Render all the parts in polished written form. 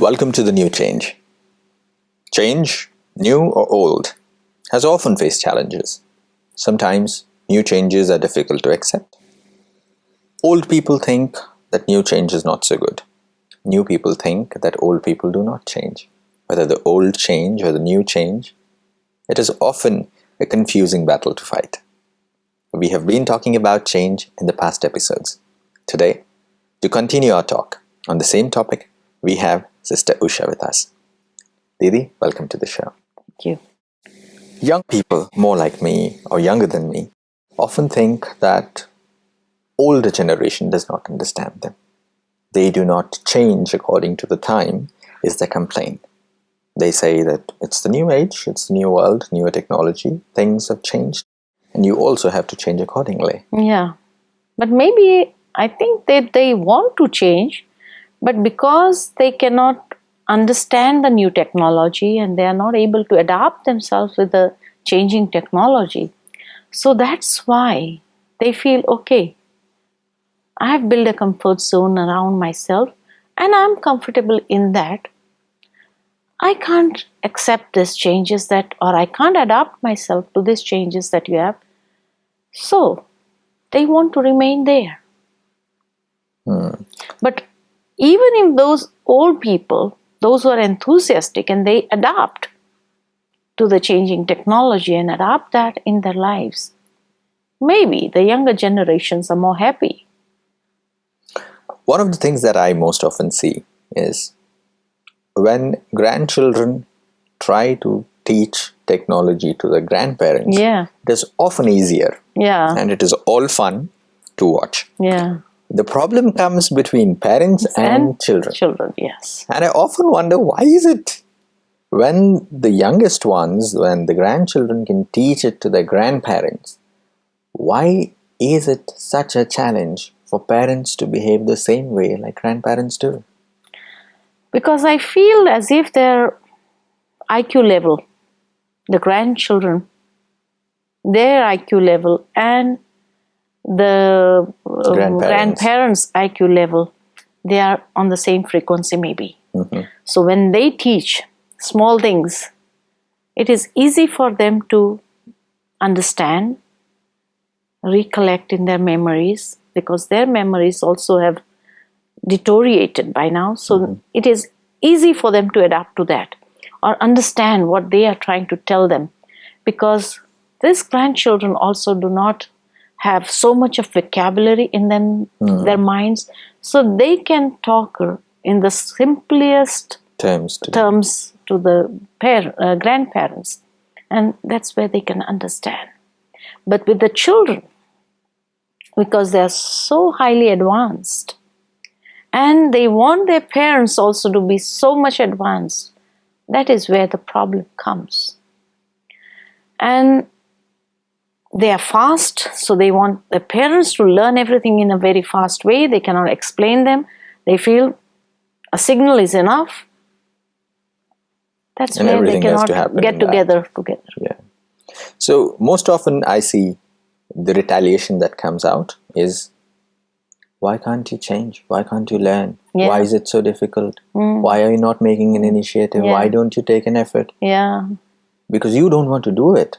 Welcome to the new change. Change, new or old, has often faced challenges. Sometimes new changes are difficult to accept. Old people think that new change is not so good. New people think that old people do not change. Whether the old change or the new change, it is often a confusing battle to fight. We have been talking about change in the past episodes. Today, to continue our talk on the same topic, we have Sister Usha with us. Didi, welcome to the show. Thank you. Young people, more like me or younger than me, often think that older generation does not understand them. They do not change according to the time, is their complaint. They say that it's the new age, it's the new world, newer technology, things have changed, and you also have to change accordingly. Yeah. But maybe I think that they want to change, but because they cannot understand the new technology and they are not able to adapt themselves with the changing technology. So that's why they feel, okay, I have built a comfort zone around myself and I'm comfortable in that. I can't accept these changes or I can't adapt myself to these changes that you have. So they want to remain there. But even if those old people, those who are enthusiastic and they adapt to the changing technology and adapt that in their lives, maybe the younger generations are more happy. One of the things that I most often see is when grandchildren try to teach technology to the grandparents, it is often easier. And it is all fun to watch. The problem comes between parents and children. Yes. And I often wonder, why is it when the youngest ones, when the grandchildren can teach it to their grandparents, why is it such a challenge for parents to behave the same way like grandparents do? Because I feel as if their IQ level, the grandchildren, their IQ level and the grandparents' IQ level, they are on the same frequency maybe. So when they teach small things, it is easy for them to understand, recollect in their memories, because their memories also have deteriorated by now. So it is easy for them to adapt to that or understand what they are trying to tell them, because these grandchildren also do not have so much of vocabulary in them, their minds, so they can talk in the simplest terms to the grandparents, and that's where they can understand. But with the children, because they are so highly advanced and they want their parents also to be so much advanced, that is where the problem comes. And they are fast, so they want the parents to learn everything in a very fast way. They cannot explain them. They feel a signal is enough. That's where they cannot get together. Yeah. So most often I see the retaliation that comes out is, why can't you change? Why can't you learn? Why is it so difficult? Why are you not making an initiative? Why don't you take an effort? Because you don't want to do it.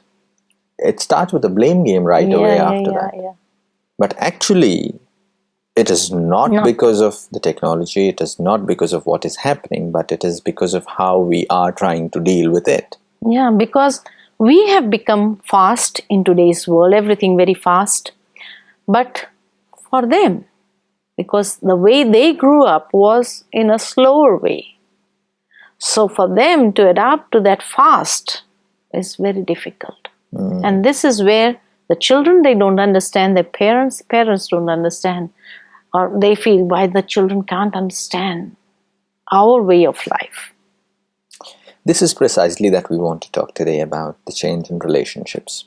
It starts with a blame game right away after that. But actually, it is not because of the technology, it is not because of what is happening, but it is because of how we are trying to deal with it. Yeah, because we have become fast in today's world, everything very fast. But for them, because the way they grew up was in a slower way. So for them to adapt to that fast is very difficult. And this is where the children, they don't understand, their parents don't understand, or they feel why the children can't understand our way of life. This is precisely that we want to talk today about the change in relationships.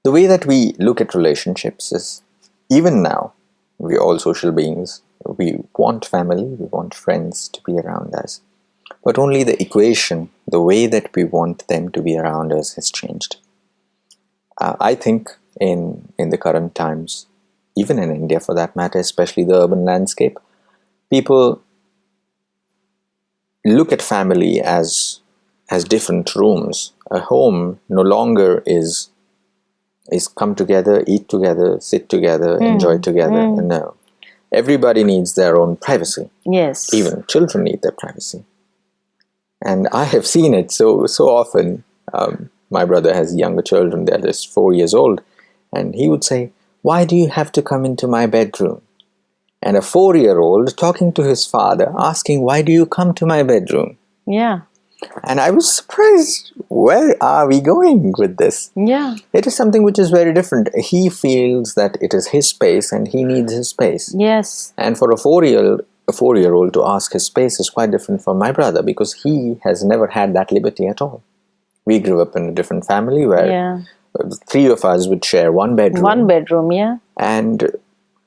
The way that we look at relationships is, even now, we are all social beings. We want family, we want friends to be around us. But only the equation, the way that we want them to be around us has changed. I think in the current times, even in India for that matter, especially the urban landscape, people look at family as different rooms. A home no longer is come together, eat together, sit together, enjoy together. No. Everybody needs their own privacy. Yes. Even children need their privacy. And I have seen it so often. My brother has younger children, they're just 4 years old. And he would say, "Why do you have to come into my bedroom?" And a 4-year-old talking to his father, asking, "Why do you come to my bedroom?" Yeah. And I was surprised, where are we going with this? Yeah. It is something which is very different. He feels that it is his space and he needs his space. Yes. And for a 4-year-old to ask his space is quite different from my brother, because he has never had that liberty at all. We grew up in a different family where 3 of us would share one bedroom. One bedroom, yeah. And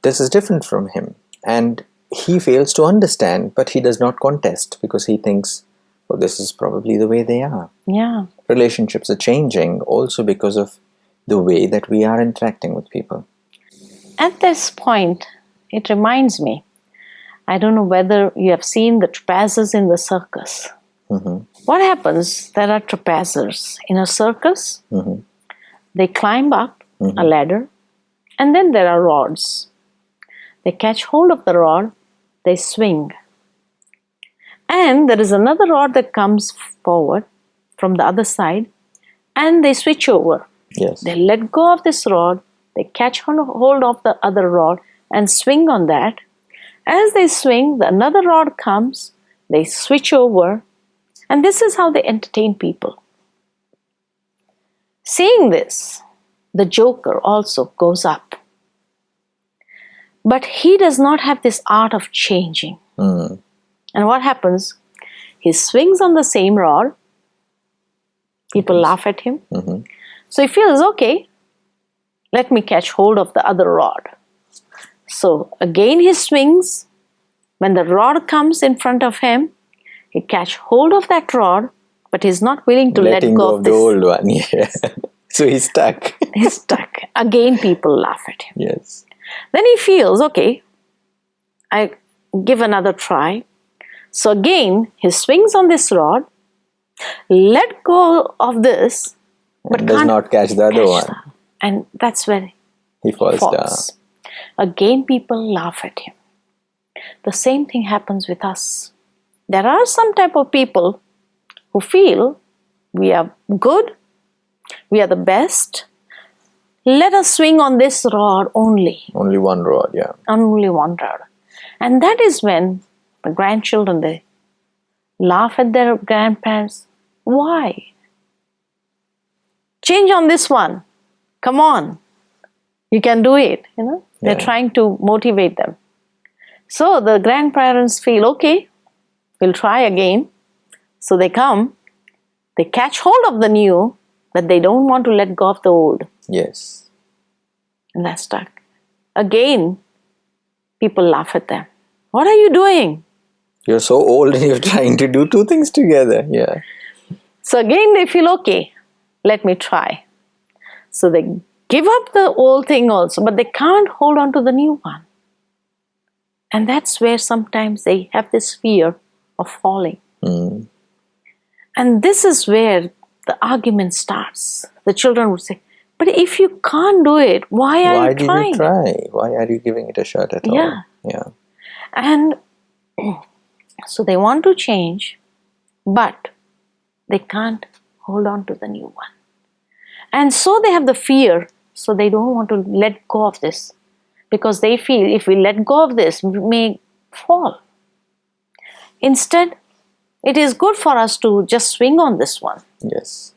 this is different from him. And he fails to understand, but he does not contest, because he thinks, well, this is probably the way they are. Yeah. Relationships are changing also because of the way that we are interacting with people. At this point, it reminds me, I don't know whether you have seen the trapezes in the circus. What happens? There are trapezers in a circus. They climb up a ladder, and then there are rods. They catch hold of the rod, they swing. And there is another rod that comes forward from the other side, and they switch over. Yes. They let go of this rod, they catch hold of the other rod and swing on that. As they swing, another rod comes, they switch over, and this is how they entertain people. Seeing this, the joker also goes up. But he does not have this art of changing. And what happens? He swings on the same rod. People laugh at him. So he feels, okay, let me catch hold of the other rod. So again he swings. When the rod comes in front of him, he catch hold of that rod, but he's not willing to let go of the this. old one. Yeah. So he's stuck. He's stuck. Again people laugh at him. Yes. Then he feels, okay, I give another try. So again, he swings on this rod, let go of this, but does not catch the other one. And that's where he falls down. Again, people laugh at him. The same thing happens with us. There are some type of people who feel we are good, we are the best. Let us swing on this rod only. Only one rod, yeah. Only one rod. And that is when the grandchildren, they laugh at their grandparents. Why? Change on this one. Come on. You can do it. They're trying to motivate them. So the grandparents feel, okay, we'll try again. So they come, they catch hold of the new, but they don't want to let go of the old. Yes. And they're stuck. Again, people laugh at them. What are you doing? You're so old and you're trying to do two things together. Yeah. So again they feel, okay, let me try. So they give up the old thing also, but they can't hold on to the new one. And that's where sometimes they have this fear of falling. And this is where the argument starts. The children would say, but if you can't do it, why are you trying? Why did you try? Why are you giving it a shot at all? Yeah. And so they want to change, but they can't hold on to the new one. And so they have the fear, so they don't want to let go of this. Because they feel if we let go of this, we may fall. Instead, it is good for us to just swing on this one. Yes.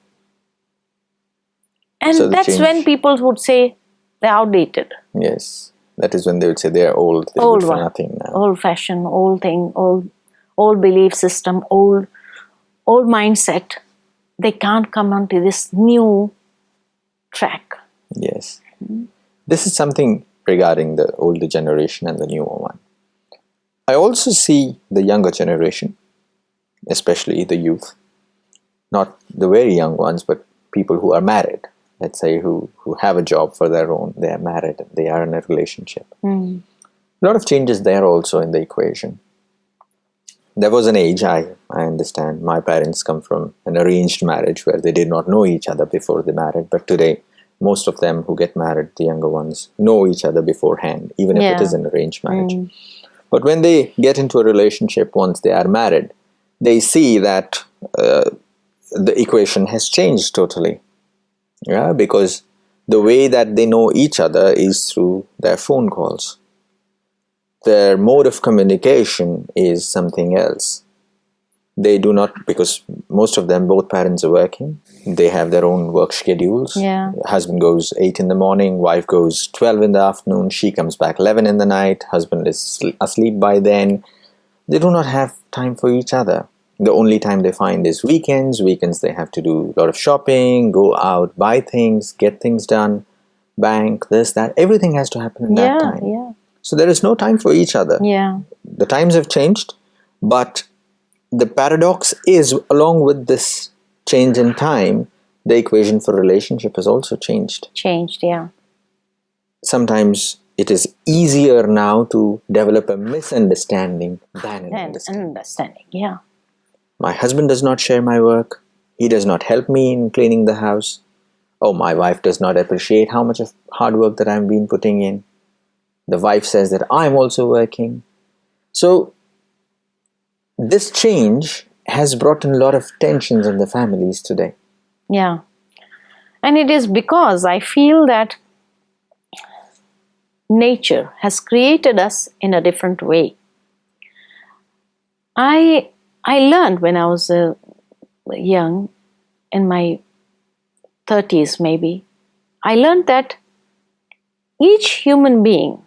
And so that's when people would say they're outdated. Yes. That is when they would say they're old. They're Old good for one. nothing now. Old fashion, old thing, old belief system, old mindset. They can't come onto this new track. Yes. This is something regarding the older generation and the newer one. I also see the younger generation, especially the youth, not the very young ones, but people who are married, let's say, who have a job for their own, they are married, they are in a relationship. A lot of changes there also in the equation. There was an age, I understand, my parents come from an arranged marriage where they did not know each other before they married, but today most of them who get married, the younger ones, know each other beforehand, even if it is an arranged marriage. But when they get into a relationship, once they are married, they see that the equation has changed totally. Yeah, because the way that they know each other is through their phone calls. Their mode of communication is something else. They do not, because most of them, both parents are working. They have their own work schedules. Yeah. Husband goes 8 in the morning, wife goes 12 in the afternoon, she comes back 11 in the night, husband is asleep by then. They do not have time for each other. The only time they find is weekends. Weekends they have to do a lot of shopping, go out, buy things, get things done, bank, this, that. Everything has to happen in that time. Yeah. So there is no time for each other. Yeah. The times have changed, but the paradox is, along with this change in time, the equation for relationship has also changed. Yeah. Sometimes it is easier now to develop a misunderstanding than an understanding. Yeah. My husband does not share my work. He does not help me in cleaning the house. Oh, my wife does not appreciate how much of hard work that I've been putting in. The wife says that I'm also working. So this change has brought in a lot of tensions in the families today. Yeah. And it is because I feel that nature has created us in a different way. I learned when I was young, in my 30s maybe, I learned that each human being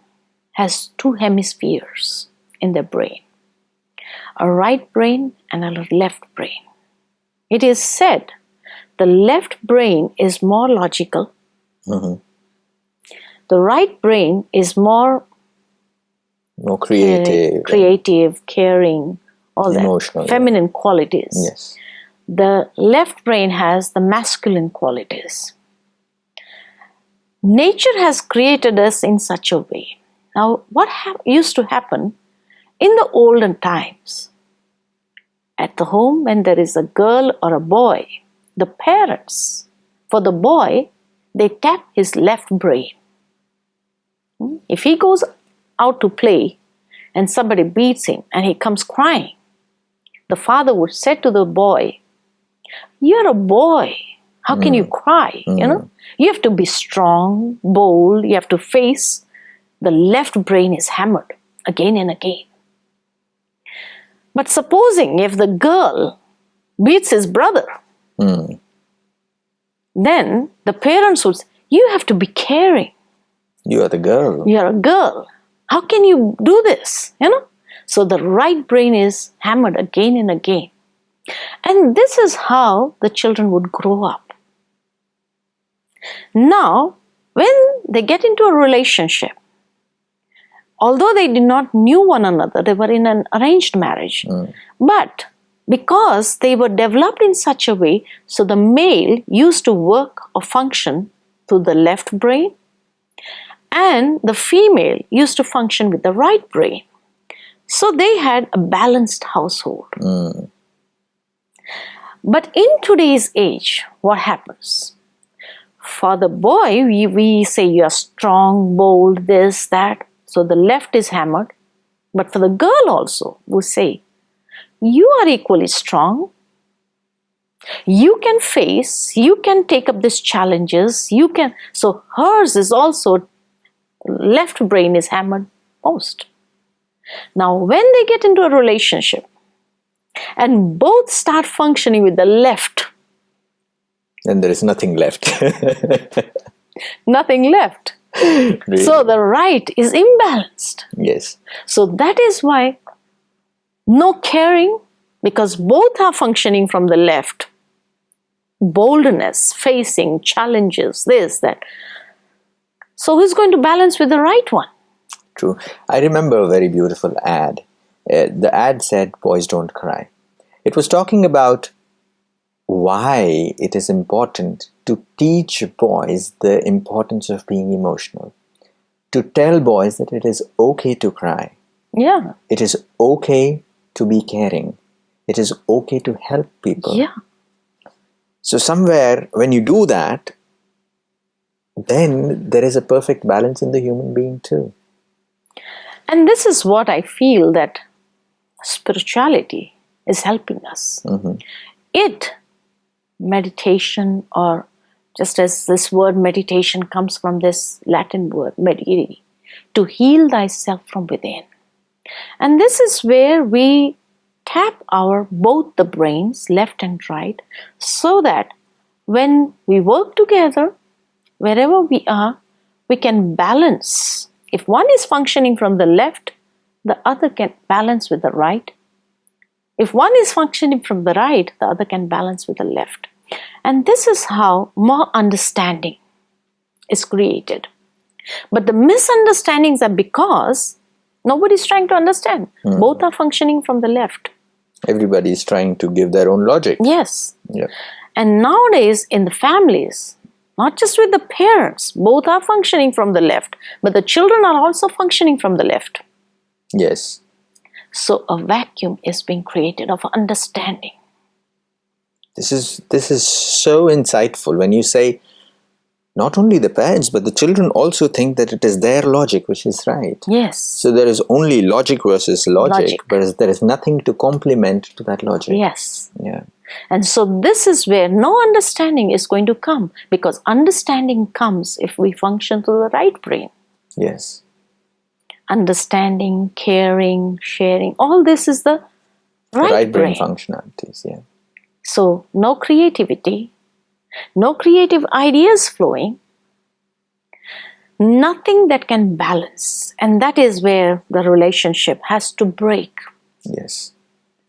has 2 hemispheres in their brain, a right brain and a left brain. It is said the left brain is more logical. Mm-hmm. The right brain is more creative, caring, all emotional, that, feminine qualities. Yes. The left brain has the masculine qualities. Nature has created us in such a way. Now, what used to happen in the olden times? At the home, when there is a girl or a boy, the parents, for the boy, they tap his left brain. If he goes out to play and somebody beats him and he comes crying, the father would say to the boy, "You're a boy. How can you cry? You have to be strong, bold, you have to face." The left brain is hammered again and again. But supposing if the girl beats his brother, then the parents would say, "You have to be caring. You are the girl. You're a girl. How can you do this?" So the right brain is hammered again and again. And this is how the children would grow up. Now, when they get into a relationship, although they did not knew one another, they were in an arranged marriage. But because they were developed in such a way, so the male used to work or function through the left brain, and the female used to function with the right brain. So they had a balanced household. But in today's age, what happens? For the boy, we say you are strong, bold, this, that. So the left is hammered. But for the girl also, we say, you are equally strong. You can face, you can take up these challenges, you can. So hers is also, left brain is hammered most. Now, when they get into a relationship and both start functioning with the left, then there is nothing left. Nothing left. Really? So the right is imbalanced. Yes. So that is why no caring, because both are functioning from the left. Boldness, facing challenges, this, that. So who's going to balance with the right one? True. I remember a very beautiful ad. The ad said, "Boys don't cry." It was talking about why it is important to teach boys the importance of being emotional. To tell boys that it is okay to cry. Yeah. It is okay to be caring. It is okay to help people. Yeah. So somewhere when you do that, then there is a perfect balance in the human being too. And this is what I feel that spirituality is helping us. Meditation, or just as this word meditation comes from this Latin word mediri, to heal thyself from within. And this is where we tap our both the brains, left and right, so that when we work together, wherever we are, we can balance. If one is functioning from the left, the other can balance with the right. If one is functioning from the right, the other can balance with the left. And this is how more understanding is created. But the misunderstandings are because nobody is trying to understand. Both are functioning from the left. Everybody is trying to give their own logic. Yes. Yeah. And nowadays in the families, not just with the parents, both are functioning from the left, but the children are also functioning from the left. Yes. So a vacuum is being created of understanding. This is so insightful when you say not only the parents but the children also think that it is their logic which is right. Yes. So there is only logic versus logic. Whereas there is nothing to complement to that logic. Yes. Yeah. And so this is where no understanding is going to come, because understanding comes if we function through the right brain. Yes. Understanding, caring, sharing, all this is the right brain functionalities. Yeah. So no creativity, no creative ideas flowing, nothing that can balance. And that is where the relationship has to break. Yes.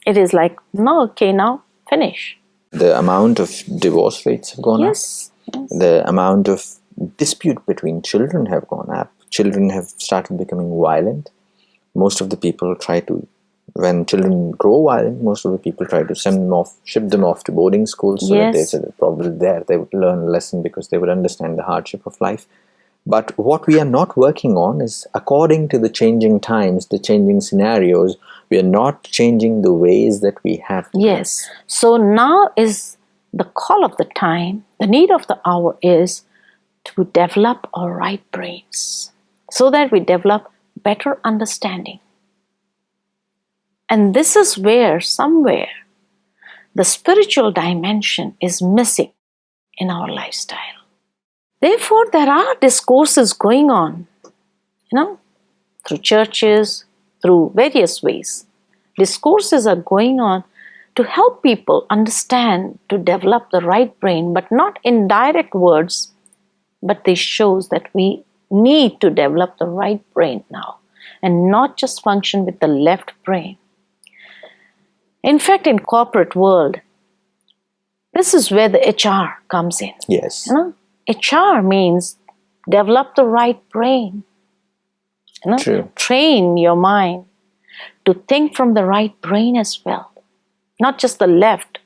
It is like, no, okay, now finish. The amount of divorce rates have gone up. Yes. The amount of dispute between children have gone up. Children have started becoming violent. Most of the people try to, when children grow violent, most of the people try to send them off, ship them off to boarding schools so that they probably there they would learn a lesson because they would understand the hardship of life. But what we are not working on is, according to the changing times, the changing scenarios, we are not changing the ways that we have to. Yes. So now is the call of the time, the need of the hour is to develop our right brains so that we develop better understanding. And this is where somewhere the spiritual dimension is missing in our lifestyle. Therefore, there are discourses going on, through churches, through various ways. Discourses are going on to help people understand, to develop the right brain, but not in direct words, but this shows that we need to develop the right brain now and not just function with the left brain. In fact, in corporate world, this is where the HR comes in. Yes. HR means develop the right brain. True. Train your mind to think from the right brain as well, not just the left.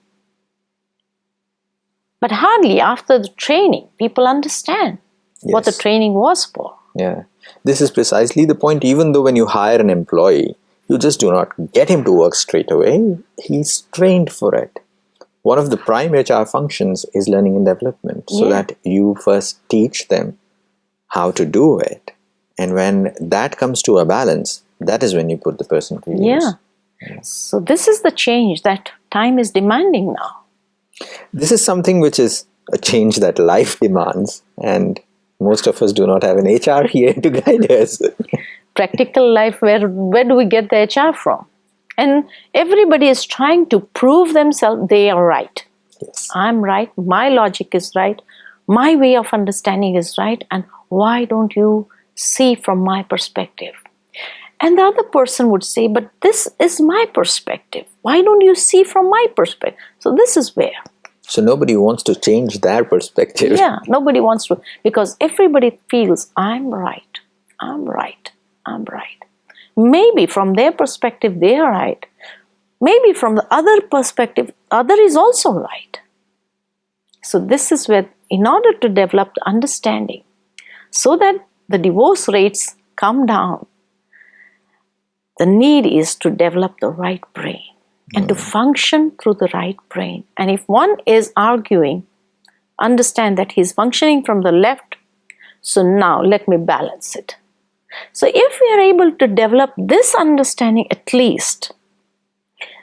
But hardly after the training, people understand what the training was for. Yeah. This is precisely the point. Even though when you hire an employee, you just do not get him to work straight away. He's trained for it. One of the prime HR functions is learning and development, so that you first teach them how to do it. And when that comes to a balance, that is when you put the person to use. Yeah. So this is the change that time is demanding now. This is something which is a change that life demands, and most of us do not have an HR here to guide us. Practical life, where do we get the HR from? And everybody is trying to prove themselves they are right. Yes. I'm right, my logic is right, my way of understanding is right, and why don't you see from my perspective? And the other person would say, but this is my perspective. Why don't you see from my perspective? So this is where. So nobody wants to change their perspective. Yeah, nobody wants to, because everybody feels, I'm right, I'm right, I'm right. Maybe from their perspective, they are right. Maybe from the other perspective, other is also right. So this is where, in order to develop the understanding, so that the divorce rates come down, The need is to develop the right brain and to function through the right brain. And if one is arguing, understand that he's functioning from the left, so now let me balance it. So if we are able to develop this understanding at least,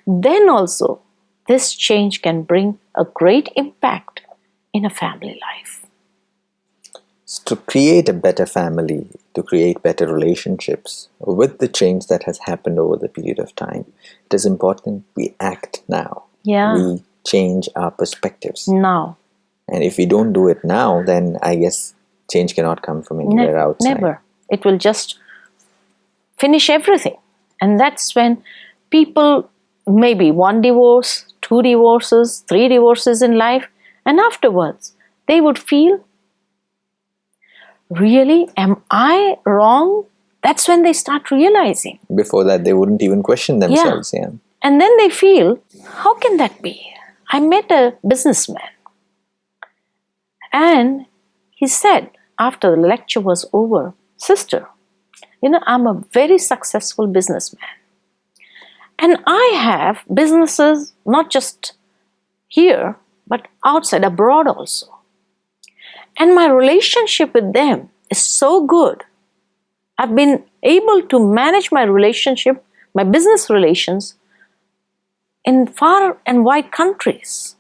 then also this change can bring a great impact in a family life. To create a better family, to create better relationships, with the change that has happened over the period of time, it is important we act now. Yeah. We change our perspectives. Now. And if we don't do it now, then I guess change cannot come from anywhere outside. Never. It will just finish everything. And that's when people, maybe 1 divorce, 2 divorces, 3 divorces in life, and afterwards they would feel, really, am I wrong? That's when they start realizing. Before that, they wouldn't even question themselves. Yeah. And then they feel, how can that be? I met a businessman, and he said after the lecture was over, sister, I'm a very successful businessman. And I have businesses not just here, but outside, abroad also. And my relationship with them is so good. I've been able to manage my relationship, my business relations, in far and wide countries.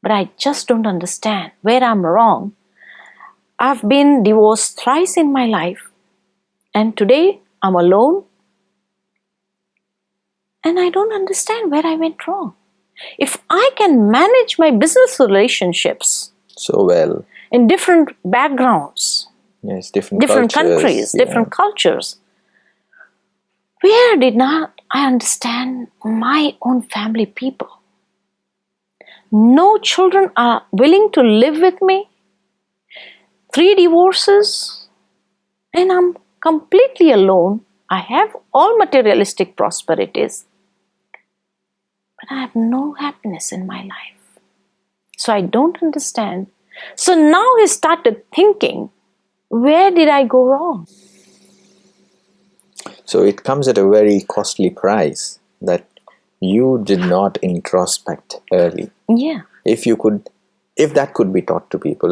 But I just don't understand where I'm wrong. I've been divorced thrice in my life, and today I'm alone, and I don't understand where I went wrong. If I can manage my business relationships so well in different backgrounds, yes, different countries, different cultures, where did not I understand my own family people? No children are willing to live with me. 3 divorces, and I'm completely alone. I have all materialistic prosperities, but I have no happiness in my life. So I don't understand. So now he started thinking, where did I go wrong? So it comes at a very costly price that you did not introspect early. Yeah. If that could be taught to people,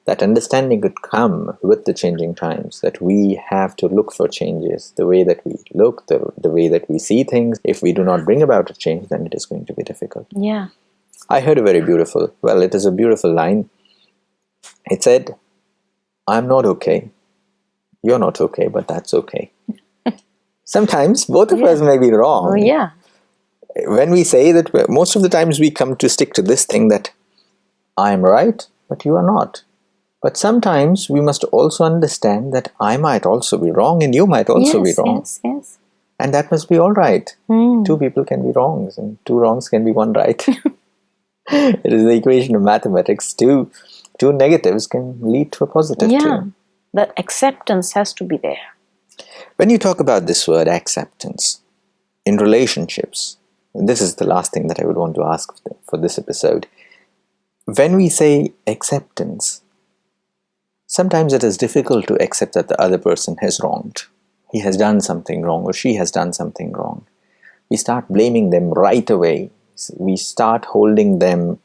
that understanding could come with the changing times, that we have to look for changes, the way that we look, the way that we see things. If we do not bring about a change, then it is going to be difficult. Yeah. I heard it is a beautiful line. It said, I'm not okay. You're not okay, but that's okay. Sometimes both of us may be wrong. Oh, yeah. When we say that, most of the times we come to stick to this thing that I am right, but you are not. But sometimes we must also understand that I might also be wrong and you might also be wrong. Yes. And that must be all right. 2 people can be wrongs and 2 wrongs can be 1 right. It is the equation of mathematics. Two negatives can lead to a positive too. The acceptance has to be there. When you talk about this word acceptance in relationships, and this is the last thing that I would want to ask for this episode. When we say acceptance, sometimes it is difficult to accept that the other person has wronged. He has done something wrong or she has done something wrong. We start blaming them right away. We start holding them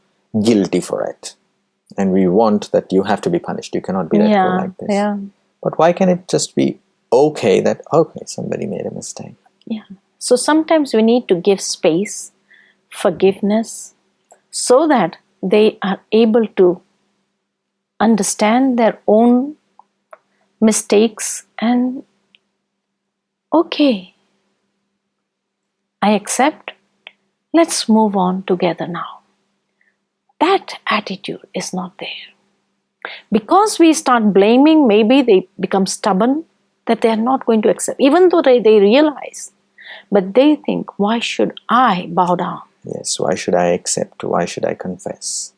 guilty for it. And we want that you have to be punished. You cannot be let go like this. Yeah. But why can it just be okay that, somebody made a mistake? Yeah. So sometimes we need to give space, forgiveness, so that they are able to understand their own mistakes and, okay, I accept, let's move on together now. That attitude is not there. Because we start blaming, maybe they become stubborn, that they are not going to accept, even though they realize. But they think, why should I bow down? Yes, why should I accept? Why should I confess?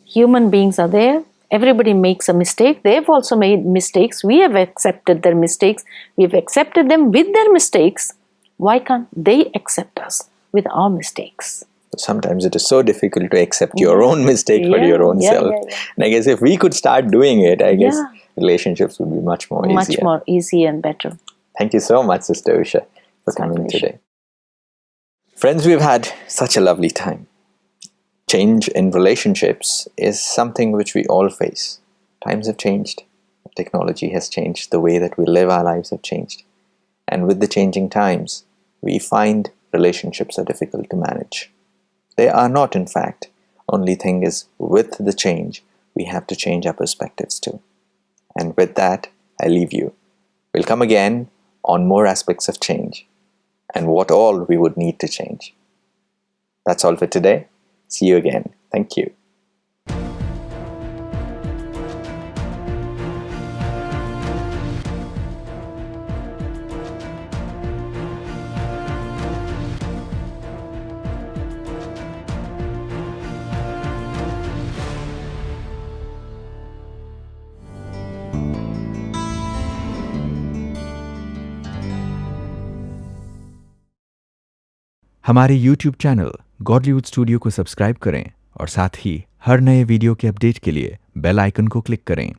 Human beings are there. Everybody makes a mistake. They've also made mistakes. We have accepted their mistakes. We've accepted them with their mistakes. Why can't they accept us with our mistakes? Sometimes it is so difficult to accept your own mistake for your own self. Yeah. And I guess if we could start doing it, I guess relationships would be much more easier. Much more easy and better. Thank you so much, Sister Usha. for coming today. Friends, we've had such a lovely time. Change in relationships is something which we all face. Times have changed. Technology has changed. The way that we live our lives have changed. And with the changing times, we find relationships are difficult to manage. They are not, in fact. Only thing is, with the change, we have to change our perspectives too. And with that, I leave you. We'll come again on more aspects of change and what all we would need to change. That's all for today. See you again. Thank you. हमारे YouTube channel Godlywood studio को subscribe करें और साथ ही हर नए video के update के लिए bell icon को क्लिक करें।